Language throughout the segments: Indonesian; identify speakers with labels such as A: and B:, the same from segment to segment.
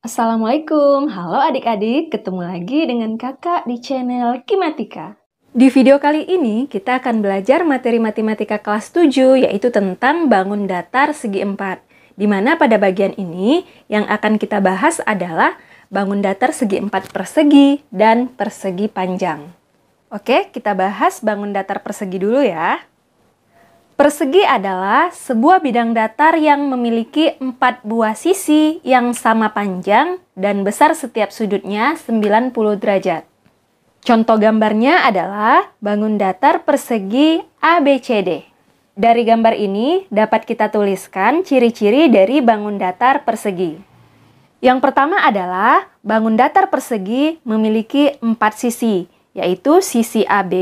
A: Assalamualaikum, halo adik-adik, ketemu lagi dengan kakak di channel Kimatika. Di video kali ini kita akan belajar materi matematika kelas 7 yaitu tentang bangun datar segi 4. Di mana pada bagian ini yang akan kita bahas adalah bangun datar segi 4 persegi dan persegi panjang. Oke, kita bahas bangun datar persegi dulu ya. Persegi adalah sebuah bidang datar yang memiliki 4 buah sisi yang sama panjang dan besar setiap sudutnya 90 derajat. Contoh gambarnya adalah bangun datar persegi ABCD. Dari gambar ini dapat kita tuliskan ciri-ciri dari bangun datar persegi. Yang pertama adalah bangun datar persegi memiliki 4 sisi, yaitu sisi AB,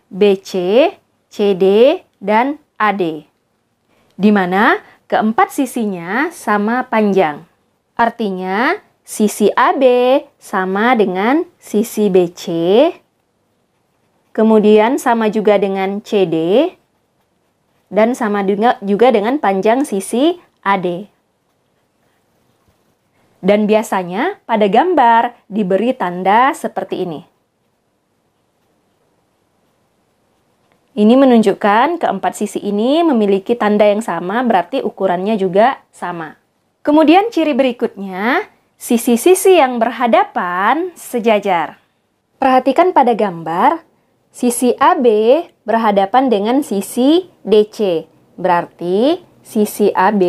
A: BC, CD, dan AD, di mana keempat sisinya sama panjang. Artinya, sisi AB sama dengan sisi BC, kemudian sama juga dengan CD, dan sama juga dengan panjang sisi AD. Dan biasanya pada gambar diberi tanda seperti ini. Ini menunjukkan keempat sisi ini memiliki tanda yang sama, berarti ukurannya juga sama. Kemudian ciri berikutnya, sisi-sisi yang berhadapan sejajar. Perhatikan pada gambar, sisi AB berhadapan dengan sisi DC, berarti sisi AB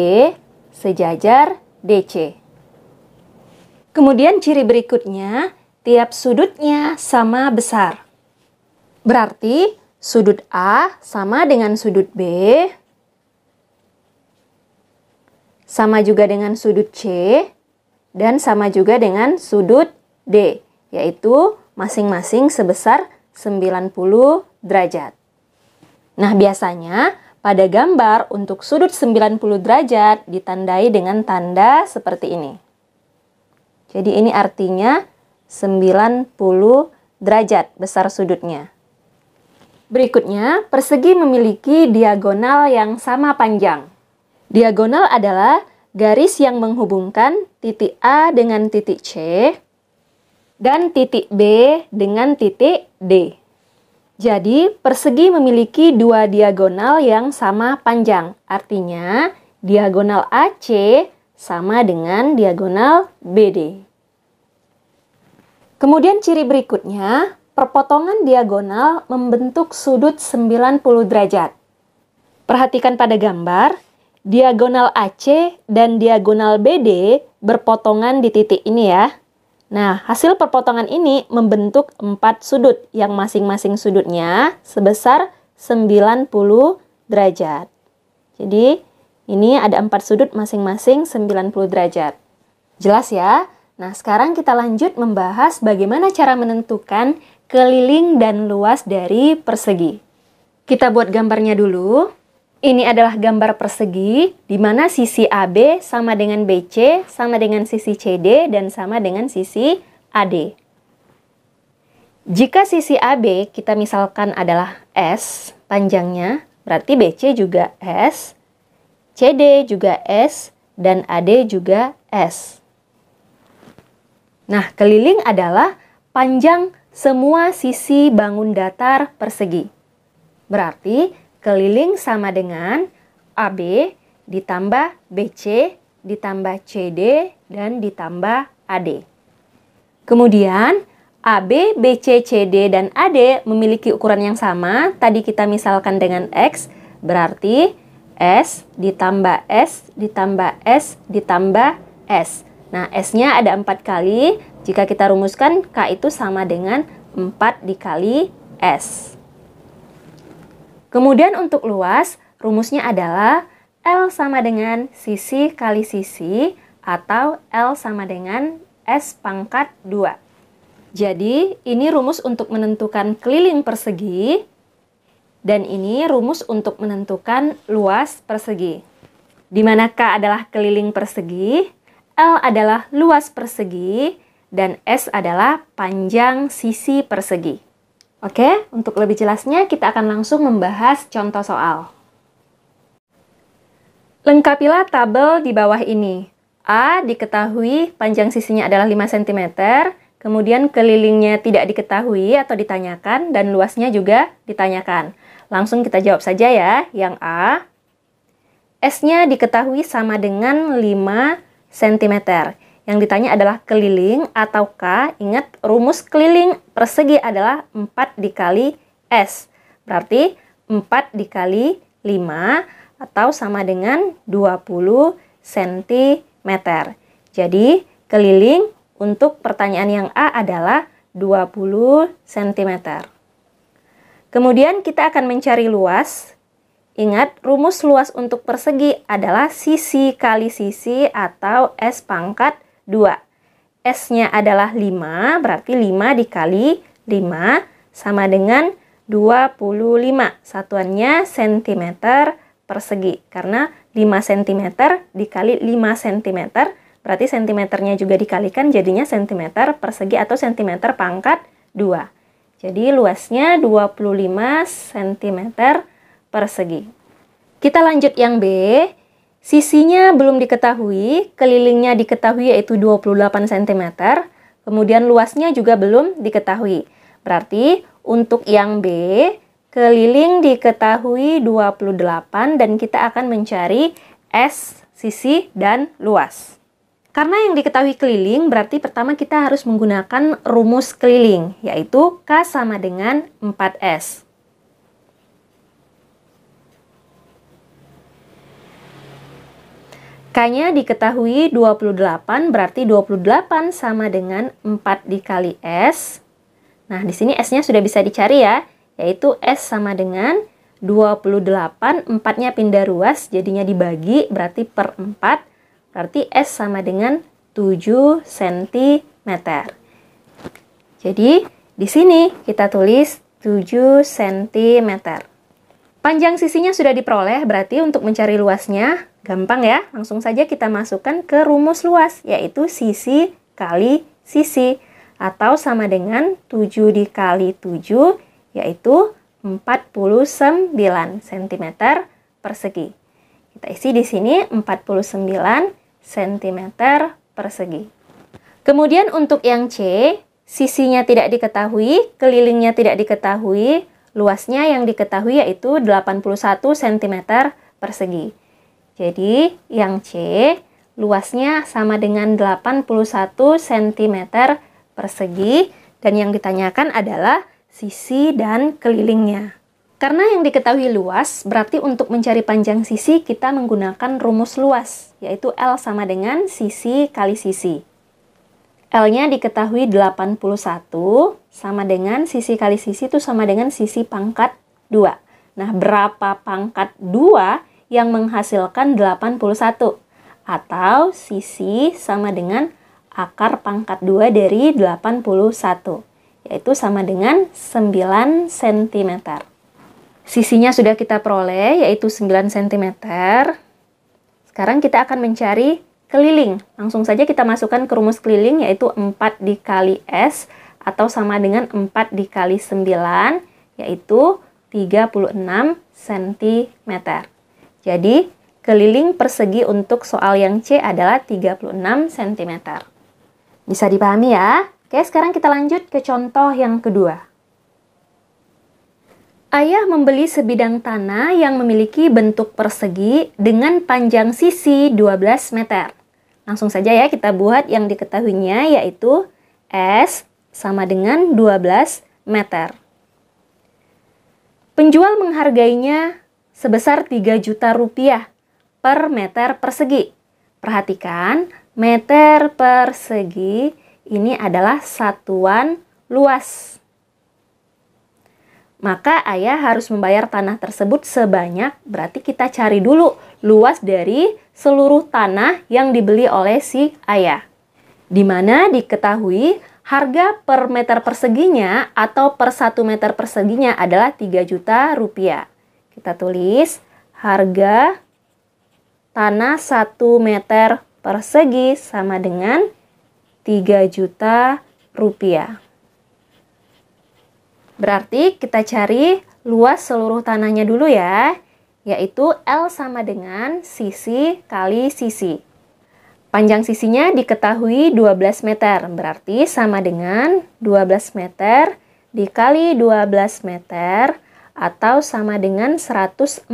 A: sejajar DC. Kemudian ciri berikutnya, tiap sudutnya sama besar. Berarti sudut A sama dengan sudut B, sama juga dengan sudut C, dan sama juga dengan sudut D, yaitu masing-masing sebesar 90 derajat. Nah, biasanya pada gambar untuk sudut 90 derajat ditandai dengan tanda seperti ini. Jadi ini artinya 90 derajat besar sudutnya. Berikutnya, persegi memiliki diagonal yang sama panjang. Diagonal adalah garis yang menghubungkan titik A dengan titik C dan titik B dengan titik D. Jadi, persegi memiliki dua diagonal yang sama panjang. Artinya, diagonal AC sama dengan diagonal BD. Kemudian ciri berikutnya, perpotongan diagonal membentuk sudut 90 derajat. Perhatikan pada gambar, diagonal AC dan diagonal BD berpotongan di titik ini ya. Nah, hasil perpotongan ini membentuk 4 sudut yang masing-masing sudutnya sebesar 90 derajat. Jadi, ini ada 4 sudut masing-masing 90 derajat. Jelas ya? Nah, sekarang kita lanjut membahas bagaimana cara menentukan keliling dan luas dari persegi. Kita buat gambarnya dulu. Ini adalah gambar persegi, di mana sisi AB sama dengan BC, sama dengan sisi CD, dan sama dengan sisi AD. Jika sisi AB kita misalkan adalah S panjangnya, berarti BC juga S, CD juga S, dan AD juga S. Nah, keliling adalah panjang semua sisi bangun datar persegi. Berarti keliling sama dengan AB ditambah BC ditambah CD dan ditambah AD. Kemudian AB, BC, CD, dan AD memiliki ukuran yang sama. Tadi kita misalkan dengan X, berarti S ditambah S ditambah S ditambah S. Nah, S-nya ada 4 kali. Jika kita rumuskan, K itu sama dengan 4 dikali S. Kemudian untuk luas, rumusnya adalah L sama dengan sisi kali sisi, atau L sama dengan S pangkat 2. Jadi, ini rumus untuk menentukan keliling persegi, dan ini rumus untuk menentukan luas persegi. Di mana K adalah keliling persegi, L adalah luas persegi, dan S adalah panjang sisi persegi. Oke, untuk lebih jelasnya kita akan langsung membahas contoh soal. Lengkapilah tabel di bawah ini. A diketahui panjang sisinya adalah 5 cm, kemudian kelilingnya tidak diketahui atau ditanyakan, dan luasnya juga ditanyakan. Langsung kita jawab saja ya, yang A. S-nya diketahui sama dengan 5 cm. Yang ditanya adalah keliling atau K. Ingat, rumus keliling persegi adalah 4 dikali S. Berarti 4 dikali 5 atau sama dengan 20 cm. Jadi, keliling untuk pertanyaan yang A adalah 20 cm. Kemudian kita akan mencari luas. Ingat, rumus luas untuk persegi adalah sisi kali sisi atau S pangkat 2. S-nya adalah 5, berarti 5 dikali 5 sama dengan 25. Satuannya cm persegi. Karena 5 cm dikali 5 cm, berarti cm-nya juga dikalikan jadinya cm persegi atau cm pangkat 2. Jadi luasnya 25 cm persegi. Kita lanjut yang B. Sisinya belum diketahui, kelilingnya diketahui yaitu 28 cm, kemudian luasnya juga belum diketahui. Berarti untuk yang B, keliling diketahui 28 dan kita akan mencari S, sisi, dan luas. Karena yang diketahui keliling, berarti pertama kita harus menggunakan rumus keliling, yaitu K sama dengan 4S. K-nya diketahui 28, berarti 28 sama dengan 4 dikali S. Nah, di sini S-nya sudah bisa dicari ya, yaitu S sama dengan 28, 4-nya pindah ruas, jadinya dibagi, berarti per 4, berarti S sama dengan 7 cm. Jadi, di sini kita tulis 7 cm. Panjang sisinya sudah diperoleh, berarti untuk mencari luasnya gampang ya. Langsung saja kita masukkan ke rumus luas, yaitu sisi kali sisi. Atau sama dengan 7 dikali 7, yaitu 49 cm persegi. Kita isi di sini 49 cm persegi. Kemudian untuk yang C, sisinya tidak diketahui, kelilingnya tidak diketahui, luasnya yang diketahui yaitu 81 cm persegi. Jadi, yang C, luasnya sama dengan 81 cm persegi, dan yang ditanyakan adalah sisi dan kelilingnya. Karena yang diketahui luas, berarti untuk mencari panjang sisi kita menggunakan rumus luas, yaitu L sama dengan sisi kali sisi. L-nya diketahui 81, sama dengan sisi kali sisi itu sama dengan sisi pangkat 2. Nah, berapa pangkat 2 yang menghasilkan 81? Atau sisi sama dengan akar pangkat 2 dari 81, yaitu sama dengan 9 cm. Sisinya sudah kita peroleh, yaitu 9 cm. Sekarang kita akan mencari keliling. Langsung saja kita masukkan ke rumus keliling, yaitu 4 dikali S, atau sama dengan 4 dikali 9, yaitu 36 cm. Jadi, keliling persegi untuk soal yang C adalah 36 cm. Bisa dipahami ya? Oke, sekarang kita lanjut ke contoh yang kedua. Ayah membeli sebidang tanah yang memiliki bentuk persegi dengan panjang sisi 12 meter. Langsung saja ya kita buat yang diketahuinya, yaitu S sama dengan 12 meter. Penjual menghargainya sebesar 3 juta rupiah per meter persegi. Perhatikan, meter persegi ini adalah satuan luas. Maka ayah harus membayar tanah tersebut sebanyak, berarti kita cari dulu luas dari seluruh tanah yang dibeli oleh si ayah. Di mana diketahui harga per meter perseginya atau per 1 meter perseginya adalah 3 juta rupiah. Kita tulis harga tanah 1 meter persegi sama dengan 3 juta rupiah. Berarti kita cari luas seluruh tanahnya dulu ya, yaitu L sama dengan sisi kali sisi. Panjang sisinya diketahui 12 meter, berarti sama dengan 12 meter dikali 12 meter atau sama dengan 144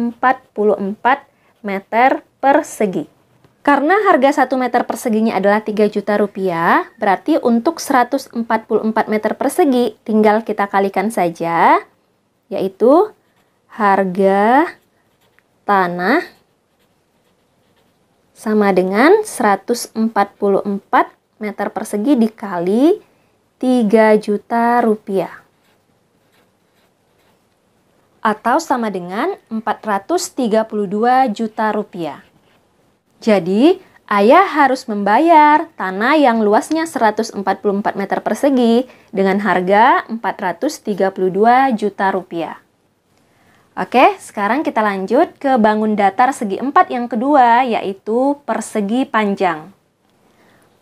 A: meter persegi. Karena harga 1 meter perseginya adalah 3 juta rupiah, berarti untuk 144 meter persegi tinggal kita kalikan saja, yaitu harga tanah sama dengan 144 meter persegi dikali 3 juta rupiah. Atau sama dengan 432 juta rupiah. Jadi, ayah harus membayar tanah yang luasnya 144 meter persegi dengan harga 432 juta rupiah. Oke, sekarang kita lanjut ke bangun datar segi 4 yang kedua, yaitu persegi panjang.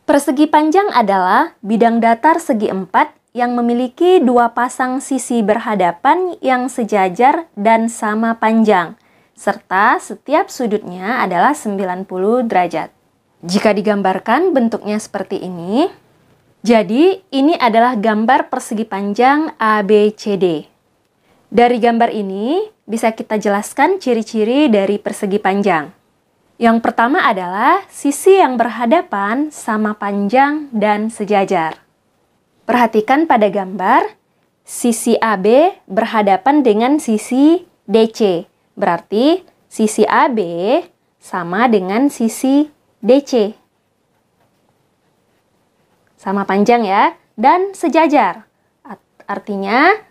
A: Persegi panjang adalah bidang datar segi 4 yang memiliki dua pasang sisi berhadapan yang sejajar dan sama panjang, serta setiap sudutnya adalah 90 derajat. Jika digambarkan bentuknya seperti ini, jadi ini adalah gambar persegi panjang ABCD. Dari gambar ini bisa kita jelaskan ciri-ciri dari persegi panjang. Yang pertama adalah sisi yang berhadapan sama panjang dan sejajar. Perhatikan pada gambar, sisi AB berhadapan dengan sisi DC. Berarti sisi AB sama dengan sisi DC. Sama panjang ya, dan sejajar. Artinya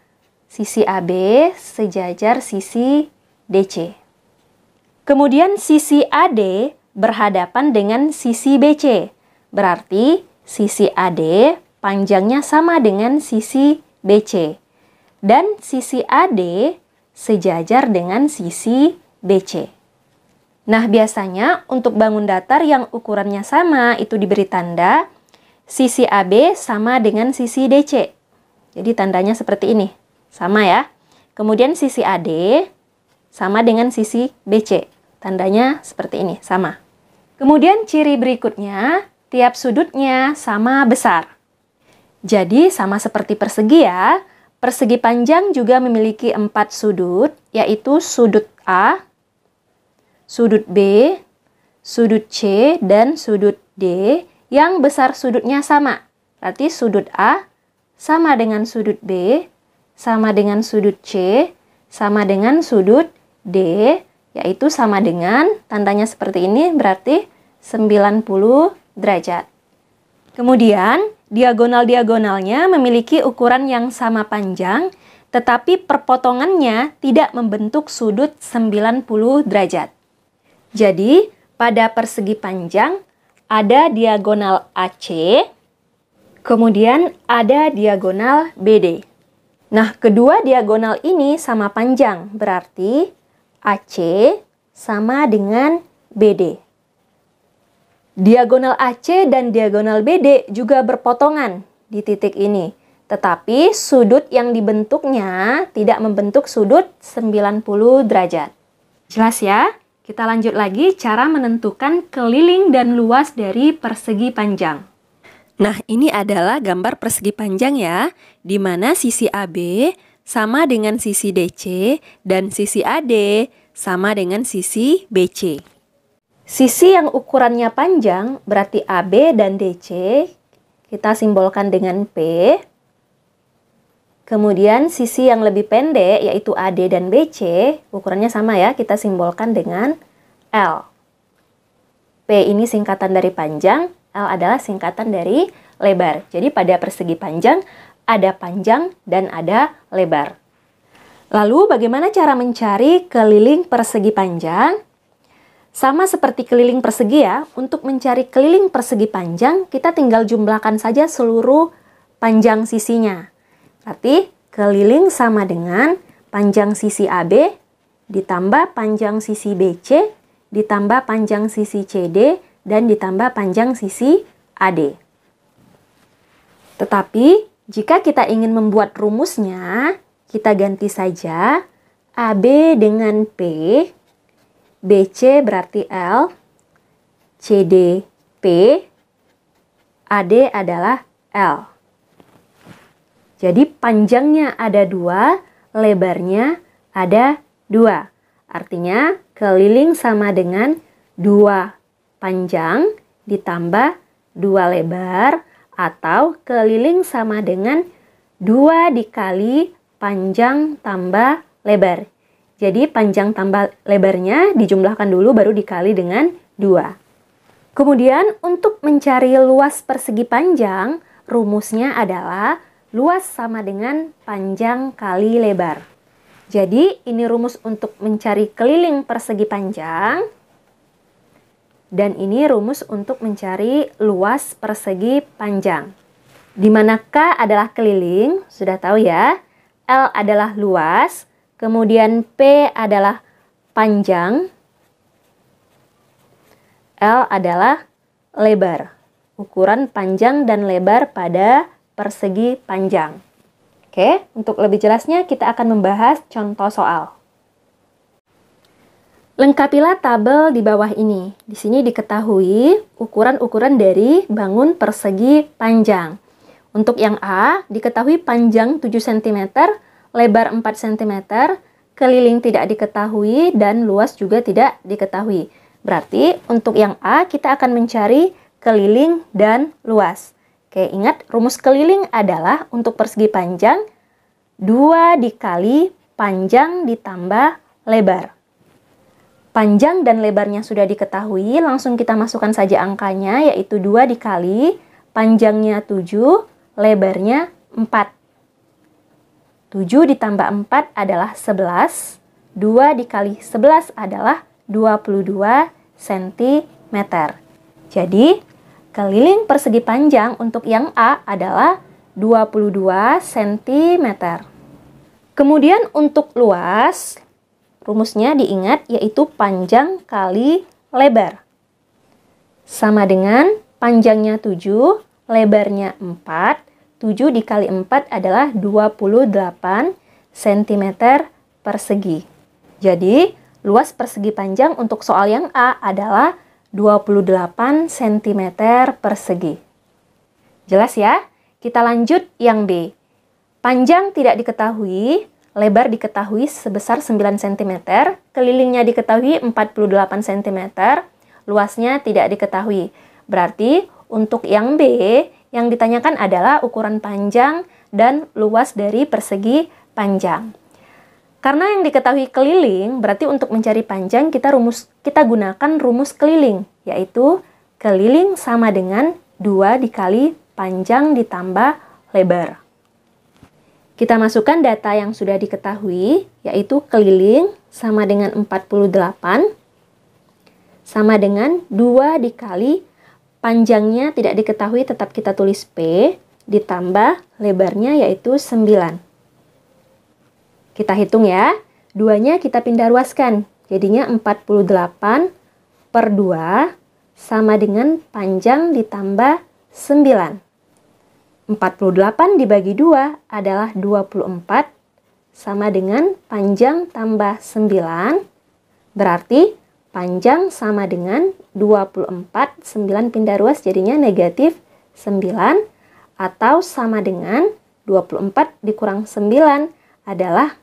A: sisi AB sejajar sisi DC. Kemudian sisi AD berhadapan dengan sisi BC. Berarti sisi AD panjangnya sama dengan sisi BC. Dan sisi AD sejajar dengan sisi BC. Nah, biasanya untuk bangun datar yang ukurannya sama itu diberi tanda sisi AB sama dengan sisi DC. Jadi tandanya seperti ini, sama ya. Kemudian sisi AD sama dengan sisi BC. Tandanya seperti ini, sama. Kemudian ciri berikutnya, tiap sudutnya sama besar. Jadi sama seperti persegi ya. Persegi panjang juga memiliki 4 sudut, yaitu sudut A, sudut B, sudut C, dan sudut D yang besar sudutnya sama. Berarti sudut A sama dengan sudut B, sama dengan sudut C, sama dengan sudut D, yaitu sama dengan, tandanya seperti ini, berarti 90 derajat. Kemudian, diagonal-diagonalnya memiliki ukuran yang sama panjang, tetapi perpotongannya tidak membentuk sudut 90 derajat. Jadi, pada persegi panjang ada diagonal AC, kemudian ada diagonal BD. Nah, kedua diagonal ini sama panjang, berarti AC sama dengan BD. Diagonal AC dan diagonal BD juga berpotongan di titik ini. Tetapi sudut yang dibentuknya tidak membentuk sudut 90 derajat. Jelas ya? Kita lanjut lagi cara menentukan keliling dan luas dari persegi panjang. Nah, ini adalah gambar persegi panjang ya, di mana sisi AB sama dengan sisi DC dan sisi AD sama dengan sisi BC. Sisi yang ukurannya panjang berarti AB dan DC kita simbolkan dengan P. Kemudian sisi yang lebih pendek yaitu AD dan BC ukurannya sama ya, kita simbolkan dengan L. P ini singkatan dari panjang, L adalah singkatan dari lebar. Jadi pada persegi panjang ada panjang dan ada lebar. Lalu bagaimana cara mencari keliling persegi panjang? Sama seperti keliling persegi ya, untuk mencari keliling persegi panjang, kita tinggal jumlahkan saja seluruh panjang sisinya. Berarti keliling sama dengan panjang sisi AB, ditambah panjang sisi BC, ditambah panjang sisi CD, dan ditambah panjang sisi AD. Tetapi, jika kita ingin membuat rumusnya, kita ganti saja AB dengan P, BC berarti L, CD P, AD adalah L. Jadi panjangnya ada 2, lebarnya ada 2. Artinya keliling sama dengan 2 panjang ditambah 2 lebar, atau keliling sama dengan 2 dikali panjang tambah lebar. Jadi panjang tambah lebarnya dijumlahkan dulu baru dikali dengan 2. Kemudian untuk mencari luas persegi panjang, rumusnya adalah luas sama dengan panjang kali lebar. Jadi ini rumus untuk mencari keliling persegi panjang. Dan ini rumus untuk mencari luas persegi panjang. Di mana K adalah keliling, sudah tahu ya. L adalah luas, kemudian P adalah panjang, L adalah lebar, ukuran panjang dan lebar pada persegi panjang. Oke, untuk lebih jelasnya kita akan membahas contoh soal. Lengkapilah tabel di bawah ini. Di sini diketahui ukuran-ukuran dari bangun persegi panjang. Untuk yang A, diketahui panjang 7 cm, lebar 4 cm, keliling tidak diketahui, dan luas juga tidak diketahui. Berarti untuk yang A kita akan mencari keliling dan luas. Oke, ingat rumus keliling adalah untuk persegi panjang 2 dikali panjang ditambah lebar. Panjang dan lebarnya sudah diketahui, langsung kita masukkan saja angkanya, yaitu 2 dikali panjangnya 7, lebarnya 4. 7 ditambah 4 adalah 11, 2 dikali 11 adalah 22 cm. Jadi, keliling persegi panjang untuk yang A adalah 22 cm. Kemudian untuk luas, rumusnya diingat yaitu panjang kali lebar. Sama dengan panjangnya 7, lebarnya 4. 7 dikali 4 adalah 28 cm persegi. Jadi, luas persegi panjang untuk soal yang A adalah 28 cm persegi. Jelas ya? Kita lanjut yang B. Panjang tidak diketahui, lebar diketahui sebesar 9 cm, kelilingnya diketahui 48 cm, luasnya tidak diketahui. Berarti untuk yang B, yang ditanyakan adalah ukuran panjang dan luas dari persegi panjang. Karena yang diketahui keliling, berarti untuk mencari panjang kita gunakan rumus keliling, yaitu keliling sama dengan 2 dikali panjang ditambah lebar. Kita masukkan data yang sudah diketahui, yaitu keliling sama dengan 48, sama dengan 2 dikali panjangnya tidak diketahui, tetap kita tulis P, ditambah lebarnya yaitu 9. Kita hitung ya, 2-nya kita pindah ruaskan, jadinya 48 per 2 sama dengan panjang ditambah 9. 48 dibagi 2 adalah 24, sama dengan panjang tambah 9, berarti panjang sama dengan 24, 9 pindah ruas jadinya negatif 9, atau sama dengan 24 dikurang 9 adalah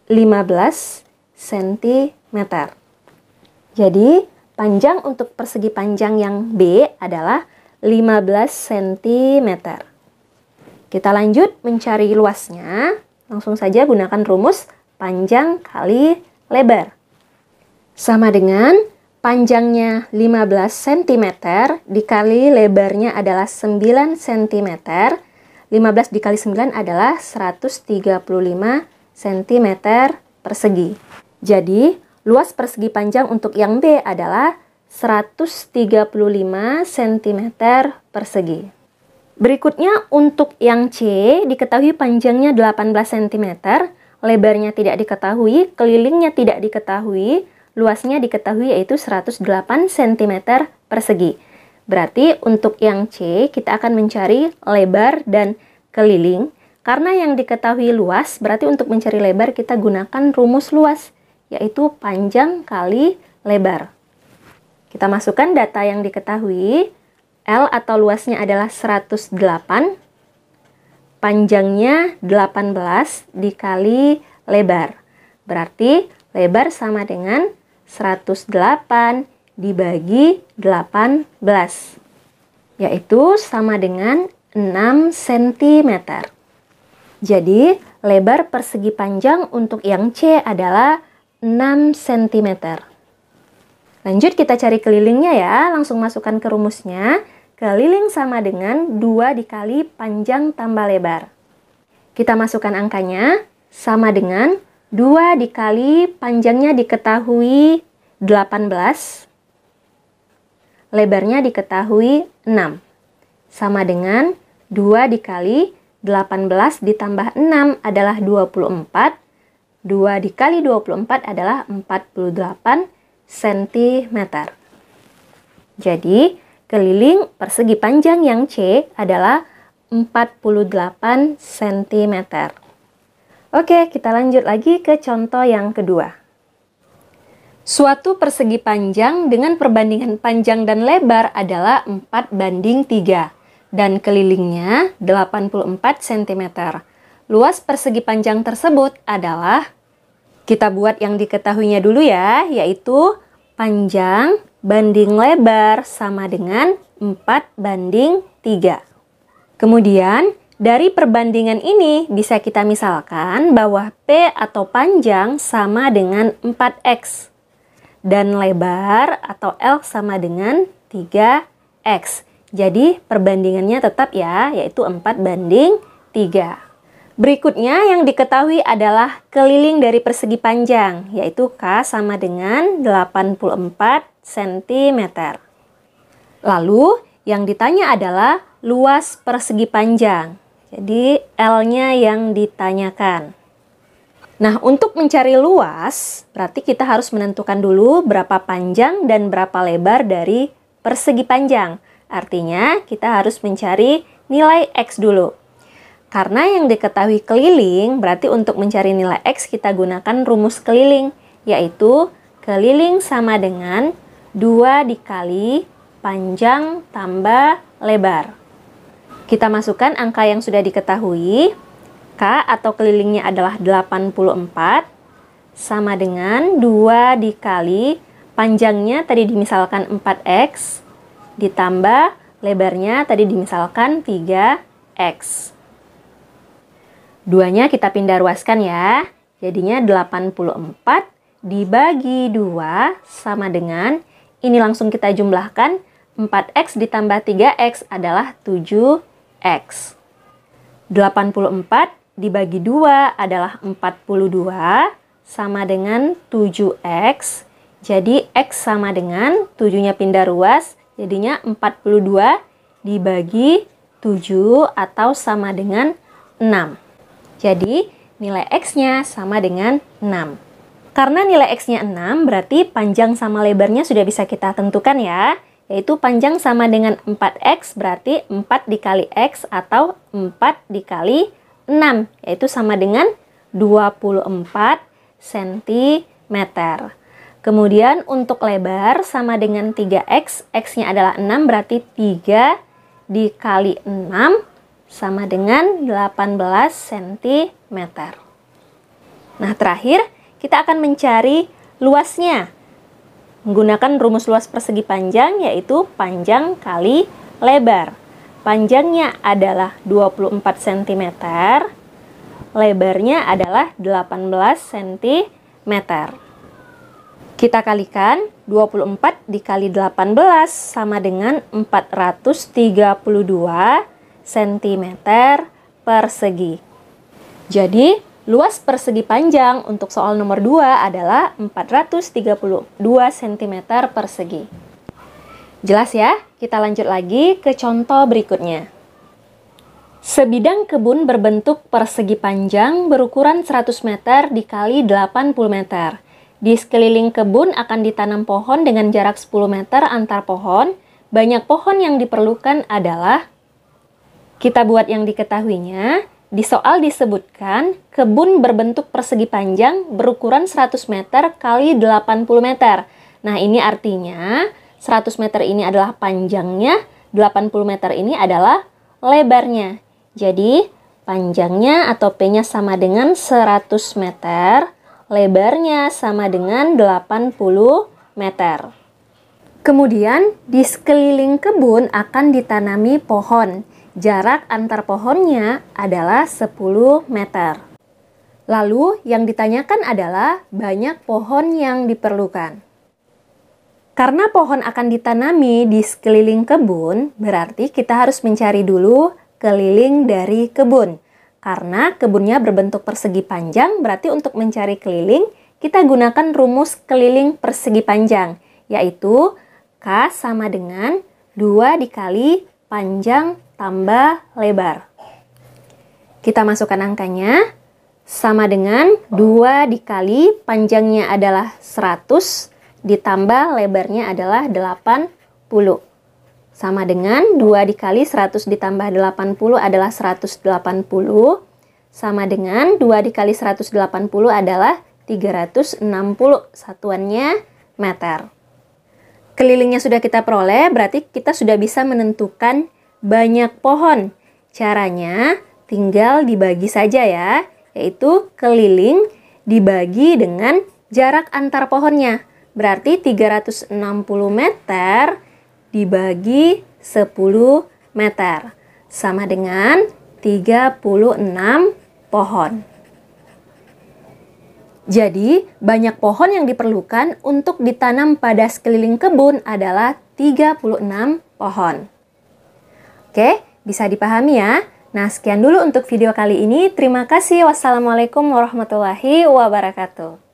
A: 15 cm. Jadi, panjang untuk persegi panjang yang B adalah 15 cm. Kita lanjut mencari luasnya. Langsung saja gunakan rumus panjang kali lebar. Sama dengan panjangnya 15 cm dikali lebarnya adalah 9 cm. 15 dikali 9 adalah 135 cm persegi. Jadi, luas persegi panjang untuk yang B adalah 135 cm persegi. Berikutnya untuk yang C, diketahui panjangnya 18 cm, lebarnya tidak diketahui, kelilingnya tidak diketahui, luasnya diketahui yaitu 108 cm persegi. Berarti untuk yang C, kita akan mencari lebar dan keliling. Karena yang diketahui luas, berarti untuk mencari lebar kita gunakan rumus luas, yaitu panjang kali lebar. Kita masukkan data yang diketahui. L atau luasnya adalah 108, panjangnya 18 dikali lebar. Berarti lebar sama dengan 108 dibagi 18, yaitu sama dengan 6 cm. Jadi, lebar persegi panjang untuk yang C adalah 6 cm. Lanjut kita cari kelilingnya ya, langsung masukkan ke rumusnya. Keliling sama dengan 2 dikali panjang tambah lebar. Kita masukkan angkanya, sama dengan 2 dikali panjangnya diketahui 18, lebarnya diketahui 6. Sama dengan 2 dikali 18 ditambah 6 adalah 24. 2 dikali 24 adalah 48 cm. Jadi, keliling persegi panjang yang C adalah 48 cm. Oke, kita lanjut lagi ke contoh yang kedua. Suatu persegi panjang dengan perbandingan panjang dan lebar adalah 4:3 dan kelilingnya 84 cm. Luas persegi panjang tersebut adalah, kita buat yang diketahuinya dulu ya, yaitu panjang banding lebar sama dengan 4:3. Kemudian, dari perbandingan ini bisa kita misalkan bahwa P atau panjang sama dengan 4X. Dan lebar atau L sama dengan 3X. Jadi, perbandingannya tetap ya, yaitu 4:3. Berikutnya yang diketahui adalah keliling dari persegi panjang, yaitu K sama dengan 84 cm. Lalu, yang ditanya adalah luas persegi panjang. Jadi, L-nya yang ditanyakan. Nah, untuk mencari luas, berarti kita harus menentukan dulu berapa panjang dan berapa lebar dari persegi panjang. Artinya, kita harus mencari nilai X dulu. Karena yang diketahui keliling, berarti untuk mencari nilai X kita gunakan rumus keliling, yaitu keliling sama dengan 2 dikali panjang tambah lebar. Kita masukkan angka yang sudah diketahui. K atau kelilingnya adalah 84, sama dengan 2 dikali panjangnya tadi dimisalkan 4X, ditambah lebarnya tadi dimisalkan 3X. Duanya kita pindah ruaskan ya. Jadinya 84 dibagi 2 sama dengan, ini langsung kita jumlahkan, 4X ditambah 3X adalah 7X. 84 dibagi 2 adalah 42 sama dengan 7X. Jadi X sama dengan 7-nya pindah ruas, jadinya 42 dibagi 7 atau sama dengan 6. Jadi nilai X-nya sama dengan 6. Karena nilai X-nya 6, berarti panjang sama lebarnya sudah bisa kita tentukan ya. Yaitu panjang sama dengan 4X, berarti 4 dikali X atau 4 dikali 6. Yaitu sama dengan 24 cm. Kemudian untuk lebar sama dengan 3X, X-nya adalah 6, berarti 3 dikali 6 sama dengan 18 cm. Nah, terakhir kita akan mencari luasnya menggunakan rumus luas persegi panjang, yaitu panjang kali lebar. Panjangnya adalah 24 cm, lebarnya adalah 18 cm. Kita kalikan 24 dikali 18 sama dengan 432 cm persegi. Jadi, luas persegi panjang untuk soal nomor 2 adalah 432 cm persegi. Jelas ya? Kita lanjut lagi ke contoh berikutnya. Sebidang kebun berbentuk persegi panjang berukuran 100 meter dikali 80 meter. Di sekeliling kebun akan ditanam pohon dengan jarak 10 meter antar pohon. Banyak pohon yang diperlukan adalah, kita buat yang diketahuinya. Di soal disebutkan kebun berbentuk persegi panjang berukuran 100 meter kali 80 meter. Nah, ini artinya 100 meter ini adalah panjangnya, 80 meter ini adalah lebarnya. Jadi, panjangnya atau P-nya sama dengan 100 meter, lebarnya sama dengan 80 meter. Kemudian, di sekeliling kebun akan ditanami pohon. Jarak antar pohonnya adalah 10 meter. Lalu, yang ditanyakan adalah banyak pohon yang diperlukan. Karena pohon akan ditanami di sekeliling kebun, berarti kita harus mencari dulu keliling dari kebun. Karena kebunnya berbentuk persegi panjang, berarti untuk mencari keliling, kita gunakan rumus keliling persegi panjang, yaitu K sama dengan 2 dikali panjang tambah lebar. Kita masukkan angkanya, sama dengan 2 dikali panjangnya adalah 100, ditambah lebarnya adalah 80. Sama dengan 2 dikali 100 ditambah 80 adalah 180. Sama dengan 2 dikali 180 adalah 360. Satuannya meter. Kelilingnya sudah kita peroleh, berarti kita sudah bisa menentukan banyak pohon. Caranya tinggal dibagi saja ya, yaitu keliling dibagi dengan jarak antar pohonnya. Berarti 360 meter dibagi 10 meter. Sama dengan 36 pohon. Jadi, banyak pohon yang diperlukan untuk ditanam pada sekeliling kebun adalah 36 pohon. Oke, bisa dipahami ya? Nah, sekian dulu untuk video kali ini. Terima kasih. Wassalamualaikum warahmatullahi wabarakatuh.